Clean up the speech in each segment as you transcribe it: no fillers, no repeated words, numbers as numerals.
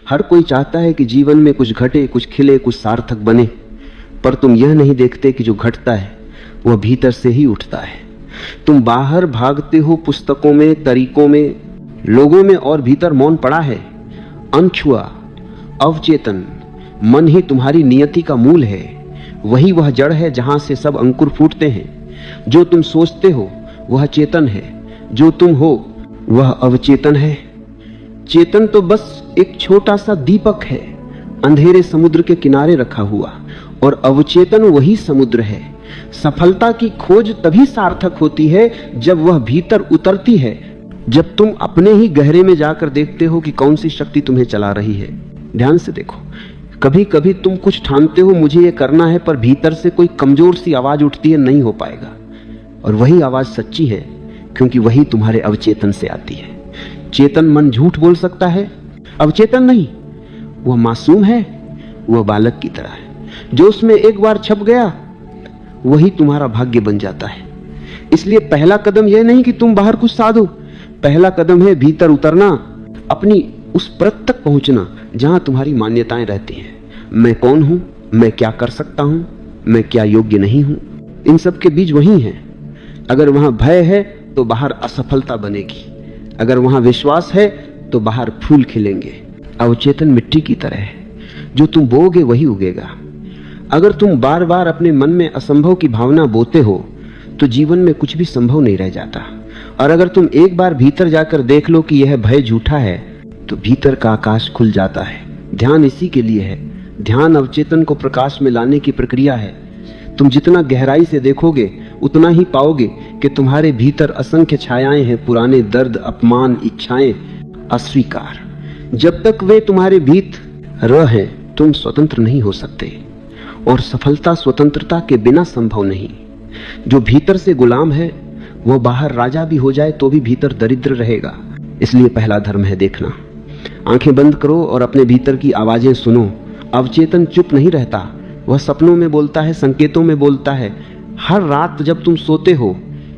हर कोई चाहता है कि जीवन में कुछ घटे, कुछ खिले, कुछ सार्थक बने, पर तुम यह नहीं देखते कि जो घटता है वह भीतर से ही उठता है। तुम बाहर भागते हो पुस्तकों में, तरीकों में, लोगों में, और भीतर मौन पड़ा है। अनछुआ, अवचेतन मन ही तुम्हारी नियति का मूल है। वही वह जड़ है जहां से सब अंकुर फूटते हैं। जो तुम सोचते हो वह चेतन है, जो तुम हो वह अवचेतन है। चेतन तो बस एक छोटा सा दीपक है अंधेरे समुद्र के किनारे रखा हुआ, और अवचेतन वही समुद्र है। सफलता की खोज तभी सार्थक होती है जब वह भीतर उतरती है, जब तुम अपने ही गहरे में जाकर देखते हो कि कौन सी शक्ति तुम्हें चला रही है। ध्यान से देखो, कभी कभी तुम कुछ ठानते हो मुझे ये करना है, पर भीतर से कोई कमजोर सी आवाज उठती है, नहीं हो पाएगा। और वही आवाज सच्ची है, क्योंकि वही तुम्हारे अवचेतन से आती है। चेतन मन झूठ बोल सकता है, अवचेतन नहीं। वह मासूम है, वह बालक की तरह है। जो उसमें एक बार छप गया वही तुम्हारा भाग्य बन जाता है। इसलिए पहला कदम यह नहीं कि तुम बाहर कुछ साधो, पहला कदम है भीतर उतरना, अपनी उस परत तक पहुंचना जहां तुम्हारी मान्यताएं रहती हैं। मैं कौन हूं, मैं क्या कर सकता हूं, मैं क्या योग्य नहीं हूं, इन सब के बीज वही हैं। अगर वहां भय है तो बाहर असफलता बनेगी, अगर वहां विश्वास है तो बाहर फूल खिलेंगे। अवचेतन मिट्टी की तरह है, जो तुम बोओगे वही उगेगा। अगर तुम बार बार अपने मन में असंभव की भावना बोते हो तो जीवन में कुछ भी संभव नहीं रह जाता। और अगर तुम एक बार भीतर जाकर देख लो कि यह भय झूठा है तो भीतर का आकाश खुल जाता है। ध्यान इसी के लिए है। ध्यान अवचेतन को प्रकाश में लाने की प्रक्रिया है। तुम जितना गहराई से देखोगे उतना ही पाओगे कि तुम्हारे भीतर असंख्य छायाएं हैं, पुराने दर्द, अपमान, इच्छाएं, अस्वीकार। जब तक वे तुम्हारे भीतर हैं तुम स्वतंत्र नहीं हो सकते, और सफलता स्वतंत्रता के बिना संभव नहीं। जो भीतर से गुलाम है वो बाहर राजा भी हो जाए तो भी भीतर दरिद्र रहेगा। इसलिए पहला धर्म है देखना। आंखें बंद करो और अपने भीतर की आवाजें सुनो। अवचेतन चुप नहीं रहता, वह सपनों में बोलता है, संकेतों में बोलता है। हर रात जब तुम सोते हो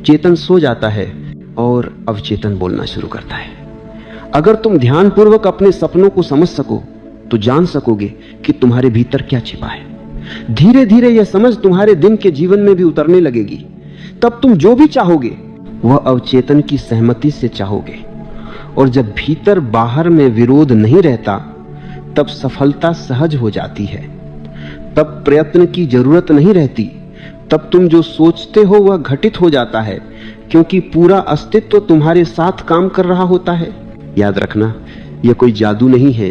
चेतन सो जाता है और अवचेतन बोलना शुरू करता है। अगर तुम ध्यानपूर्वक अपने सपनों को समझ सको तो जान सकोगे कि तुम्हारे भीतर क्या छिपा है। धीरे धीरे यह समझ तुम्हारे दिन के जीवन में भी उतरने लगेगी। तब तुम जो भी चाहोगे वह अवचेतन की सहमति से चाहोगे। और जब भीतर बाहर में विरोध नहीं रहता तब सफलता सहज हो जाती है। तब प्रयत्न की जरूरत नहीं रहती। तब तुम जो सोचते हो वह घटित हो जाता है, क्योंकि पूरा अस्तित्व तुम्हारे साथ काम कर रहा होता है। याद रखना, यह कोई जादू नहीं है,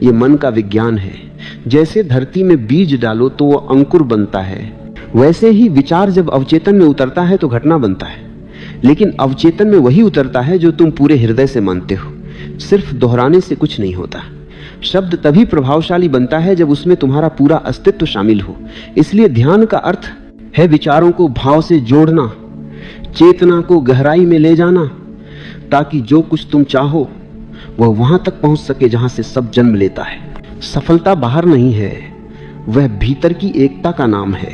यह मन का विज्ञान है। जैसे धरती में बीज डालो तो वह अंकुर बनता है, वैसे ही विचार जब अवचेतन में उतरता है तो घटना बनता है। लेकिन अवचेतन में वही उतरता है जो तुम पूरे हृदय से मानते हो। सिर्फ दोहराने से कुछ नहीं होता। शब्द तभी प्रभावशाली बनता है जब उसमें तुम्हारा पूरा अस्तित्व शामिल हो। इसलिए ध्यान का अर्थ है विचारों को भाव से जोड़ना, चेतना को गहराई में ले जाना, ताकि जो कुछ तुम चाहो वह वहां तक पहुंच सके जहां से सब जन्म लेता है। सफलता बाहर नहीं है, वह भीतर की एकता का नाम है।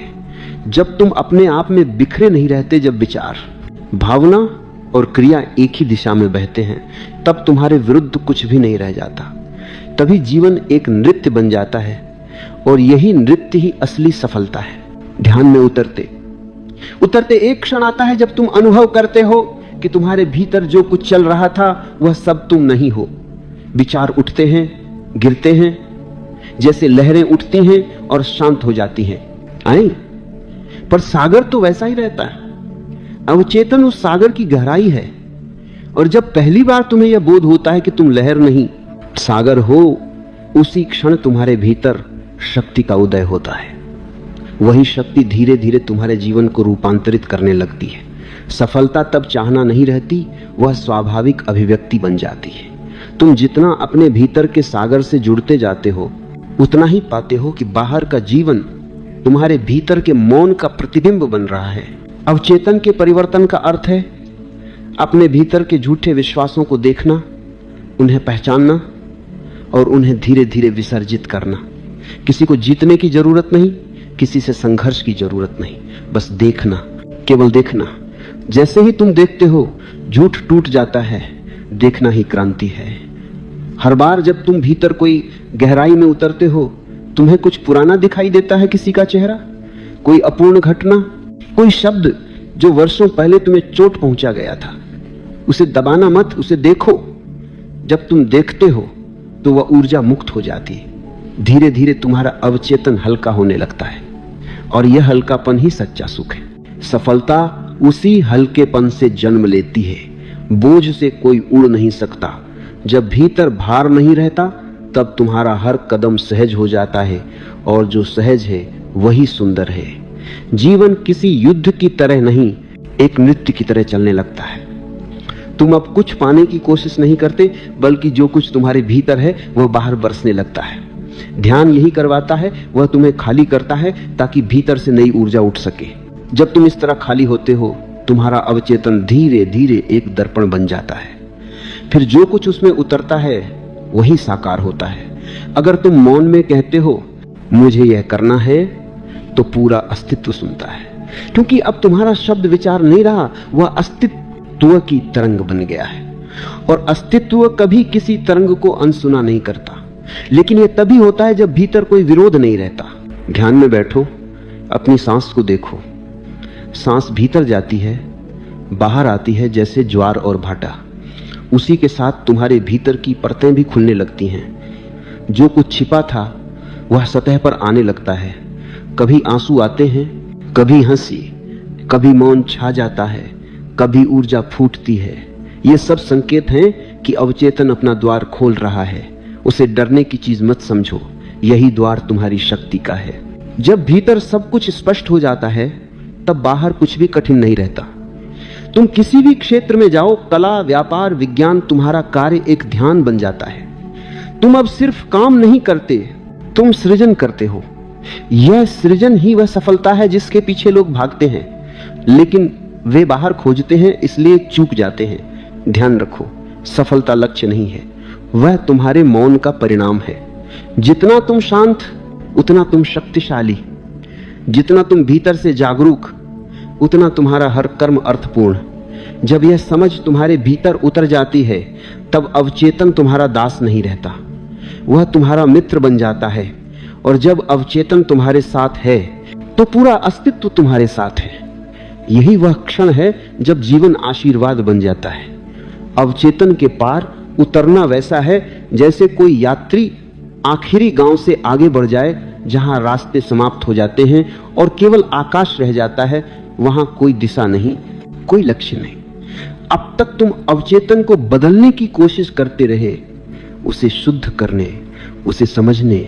जब तुम अपने आप में बिखरे नहीं रहते, जब विचार, भावना और क्रिया एक ही दिशा में बहते हैं, तब तुम्हारे विरुद्ध कुछ भी नहीं रह जाता। तभी जीवन एक नृत्य बन जाता है, और यही नृत्य ही असली सफलता है। ध्यान में उतरते उतरते एक क्षण आता है जब तुम अनुभव करते हो कि तुम्हारे भीतर जो कुछ चल रहा था वह सब तुम नहीं हो। विचार उठते हैं, गिरते हैं, जैसे लहरें उठती हैं और शांत हो जाती हैं। आए, पर सागर तो वैसा ही रहता है। अवचेतन उस सागर की गहराई है। और जब पहली बार तुम्हें यह बोध होता है कि तुम लहर नहीं सागर हो, उसी क्षण तुम्हारे भीतर शक्ति का उदय होता है। वही शक्ति धीरे धीरे तुम्हारे जीवन को रूपांतरित करने लगती है। सफलता तब चाहना नहीं रहती, वह स्वाभाविक अभिव्यक्ति बन जाती है। तुम जितना अपने भीतर के सागर से जुड़ते जाते हो उतना ही पाते हो कि बाहर का जीवन तुम्हारे भीतर के मौन का प्रतिबिंब बन रहा है। अवचेतन के परिवर्तन का अर्थ है अपने भीतर के झूठे विश्वासों को देखना, उन्हें पहचानना और उन्हें धीरे धीरे विसर्जित करना। किसी को जीतने की जरूरत नहीं, किसी से संघर्ष की जरूरत नहीं, बस देखना, केवल देखना। जैसे ही तुम देखते हो झूठ टूट जाता है। देखना ही क्रांति है। हर बार जब तुम भीतर कोई गहराई में उतरते हो, तुम्हें कुछ पुराना दिखाई देता है, किसी का चेहरा, कोई अपूर्ण घटना, कोई शब्द जो वर्षों पहले तुम्हें चोट पहुंचा गया था। उसे दबाना मत, उसे देखो। जब तुम देखते हो तो वह ऊर्जा मुक्त हो जाती है। धीरे धीरे तुम्हारा अवचेतन हल्का होने लगता है, और यह हल्कापन ही सच्चा सुख है। सफलता उसी हल्केपन से जन्म लेती है। बोझ से कोई उड़ नहीं सकता। जब भीतर भार नहीं रहता, तब तुम्हारा हर कदम सहज हो जाता है, और जो सहज है वही सुंदर है। जीवन किसी युद्ध की तरह नहीं, एक नृत्य की तरह चलने लगता है। तुम अब कुछ पाने की कोशिश नहीं करते, बल्कि जो कुछ तुम्हारे भीतर है वह बाहर बरसने लगता है। ध्यान यही करवाता है, वह तुम्हें खाली करता है ताकि भीतर से नई ऊर्जा उठ सके। जब तुम इस तरह खाली होते हो, तुम्हारा अवचेतन धीरे धीरे एक दर्पण बन जाता है। फिर जो कुछ उसमें उतरता है वही साकार होता है। अगर तुम मौन में कहते हो मुझे यह करना है, तो पूरा अस्तित्व सुनता है, क्योंकि अब तुम्हारा शब्द विचार नहीं रहा, वह अस्तित्व की तरंग बन गया है। और अस्तित्व कभी किसी तरंग को अनसुना नहीं करता, लेकिन यह तभी होता है जब भीतर कोई विरोध नहीं रहता। ध्यान में बैठो, अपनी सांस को देखो। सांस भीतर जाती है, बाहर आती है, जैसे ज्वार और भाटा। उसी के साथ तुम्हारे भीतर की परतें भी खुलने लगती हैं। जो कुछ छिपा था वह सतह पर आने लगता है। कभी आंसू आते हैं, कभी हंसी, कभी मौन छा जाता है, कभी ऊर्जा फूटती है। ये सब संकेत हैं कि अवचेतन अपना द्वार खोल रहा है। उसे डरने की चीज मत समझो, यही द्वार तुम्हारी शक्ति का है। जब भीतर सब कुछ स्पष्ट हो जाता है, तब बाहर कुछ भी कठिन नहीं रहता। तुम किसी भी क्षेत्र में जाओ, कला, व्यापार, विज्ञान, तुम्हारा कार्य एक ध्यान बन जाता है। तुम अब सिर्फ काम नहीं करते, तुम सृजन करते हो। यह सृजन ही वह सफलता है जिसके पीछे लोग भागते हैं, लेकिन वे बाहर खोजते हैं, इसलिए चूक जाते हैं। ध्यान रखो, सफलता लक्ष्य नहीं है, वह तुम्हारे मौन का परिणाम है। जितना तुम शांत, उतना तुम शक्तिशाली। जितना तुम भीतर से जागरूक, उतना तुम्हारा हर कर्म अर्थपूर्ण। जब यह समझ तुम्हारे भीतर उतर जाती है, तब अवचेतन तुम्हारा दास नहीं रहता, वह तुम्हारा मित्र बन जाता है। और जब अवचेतन तुम्हारे साथ है, तो पूरा अस्तित्व तुम्हारे साथ है। यही वह क्षण है जब जीवन आशीर्वाद बन जाता है। अवचेतन के पार उतरना वैसा है जैसे कोई यात्री आखिरी गांव से आगे बढ़ जाए, जहां रास्ते समाप्त हो जाते हैं और केवल आकाश रह जाता है। वहां कोई दिशा नहीं, कोई लक्ष्य नहीं। अब तक तुम अवचेतन को बदलने की कोशिश करते रहे, उसे शुद्ध करने, उसे समझने,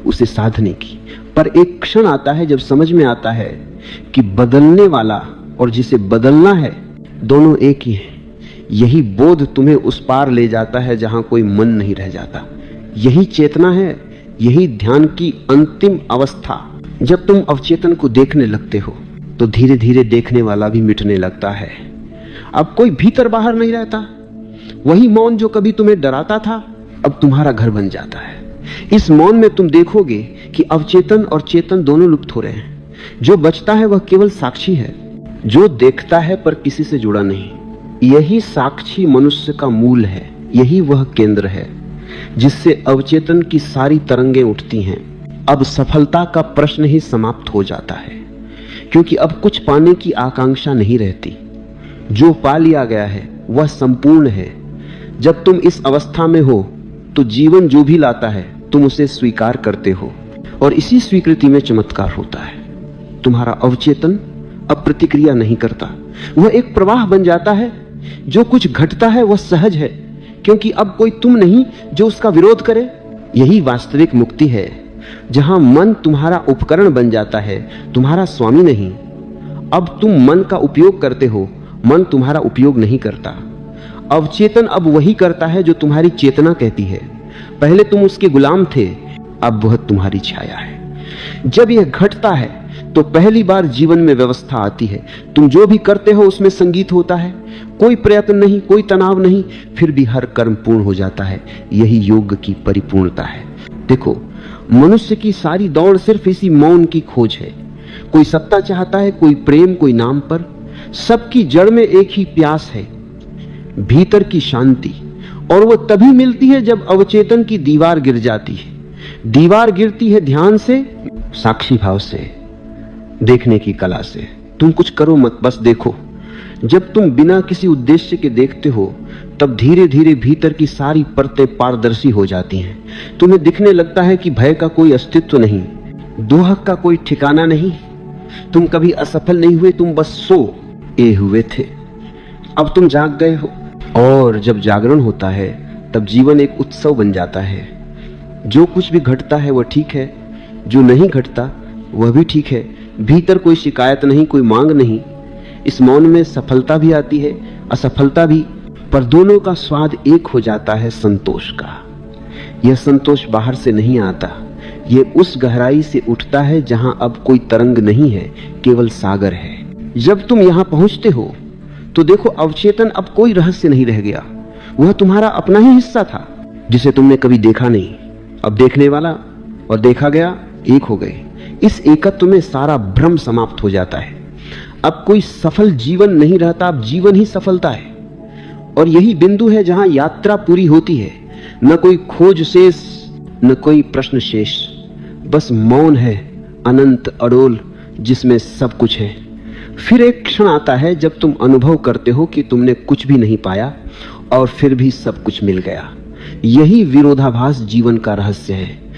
उसे साधने की। पर एक क्षण आता है जब समझ में आता है कि बदलने वाला और जिसे बदलना है दोनों एक ही हैं। यही बोध तुम्हें उस पार ले जाता है जहां कोई मन नहीं रह जाता। यही चेतना है, यही ध्यान की अंतिम अवस्था। जब तुम अवचेतन को देखने लगते हो, तो धीरे धीरे देखने वाला भी मिटने लगता है। अब कोई भीतर बाहर नहीं रहता। वही मौन जो कभी तुम्हें डराता था, अब तुम्हारा घर बन जाता है। इस मौन में तुम देखोगे कि अवचेतन और चेतन दोनों लुप्त हो रहे हैं। जो बचता है वह केवल साक्षी है, जो देखता है पर किसी से जुड़ा नहीं। यही साक्षी मनुष्य का मूल है। यही वह केंद्र है जिससे अवचेतन की सारी तरंगें उठती हैं। अब सफलता का प्रश्न ही समाप्त हो जाता है, क्योंकि अब कुछ पाने की आकांक्षा नहीं रहती। जो पा लिया गया है वह संपूर्ण है। जब तुम इस अवस्था में हो, तो जीवन जो भी लाता है तुम उसे स्वीकार करते हो, और इसी स्वीकृति में चमत्कार होता है। तुम्हारा अवचेतन अब प्रतिक्रिया नहीं करता, वह एक प्रवाह बन जाता है। जो कुछ घटता है वह सहज है, क्योंकि अब कोई तुम नहीं जो उसका विरोध करे। यही वास्तविक मुक्ति है, जहां मन तुम्हारा उपकरण बन जाता है, तुम्हारा स्वामी नहीं। अब तुम मन का उपयोग करते हो, मन तुम्हारा उपयोग नहीं करता। अवचेतन अब वही करता है जो तुम्हारी चेतना कहती है। पहले तुम उसके गुलाम थे, अब वह तुम्हारी छाया है। जब यह घटता है तो पहली बार जीवन में व्यवस्था आती है। तुम जो भी करते हो उसमें संगीत होता है। कोई प्रयत्न नहीं, कोई तनाव नहीं, फिर भी हर कर्म पूर्ण हो जाता है। यही योग की परिपूर्णता है। देखो, मनुष्य की सारी दौड़ सिर्फ इसी मौन की खोज है। कोई सत्ता चाहता है, कोई प्रेम, कोई नाम पर। सबकी जड़ में एक ही प्यास है, भीतर की शांति। और वो तभी मिलती है जब अवचेतन की दीवार गिर जाती है। दीवार गिरती है ध्यान से, साक्षी भाव से, देखने की कला से। तुम कुछ करो मत, बस देखो। जब तुम बिना किसी उद्देश्य के देखते हो तब धीरे धीरे भीतर की सारी परतें पारदर्शी हो जाती हैं। तुम्हें दिखने लगता है कि भय का कोई अस्तित्व नहीं, दुहक का कोई ठिकाना नहीं। तुम कभी असफल नहीं हुए, तुम बस सोए हुए थे। अब तुम जाग गए हो, और जब जागरण होता है तब जीवन एक उत्सव बन जाता है। जो कुछ भी घटता है वह ठीक है, जो नहीं घटता वह भी ठीक है। भीतर कोई शिकायत नहीं, कोई मांग नहीं। इस मौन में सफलता भी आती है, असफलता भी, पर दोनों का स्वाद एक हो जाता है, संतोष का। यह संतोष बाहर से नहीं आता, यह उस गहराई से उठता है जहां अब कोई तरंग नहीं है, केवल सागर है। जब तुम यहां पहुंचते हो तो देखो, अवचेतन अब कोई रहस्य नहीं रह गया। वह तुम्हारा अपना ही हिस्सा था जिसे तुमने कभी देखा नहीं। अब देखने वाला और देखा गया एक हो गए। इस एकत्व में सारा भ्रम समाप्त हो जाता है। अब कोई सफल जीवन नहीं रहता, अब जीवन ही सफलता है। और यही बिंदु है जहां यात्रा पूरी होती है। न कोई खोज शेष, न कोई प्रश्न शेष, बस मौन है, अनंत अडोल, जिसमें सब कुछ है। फिर एक क्षण आता है जब तुम अनुभव करते हो कि तुमने कुछ भी नहीं पाया और फिर भी सब कुछ मिल गया। यही विरोधाभास जीवन का रहस्य है।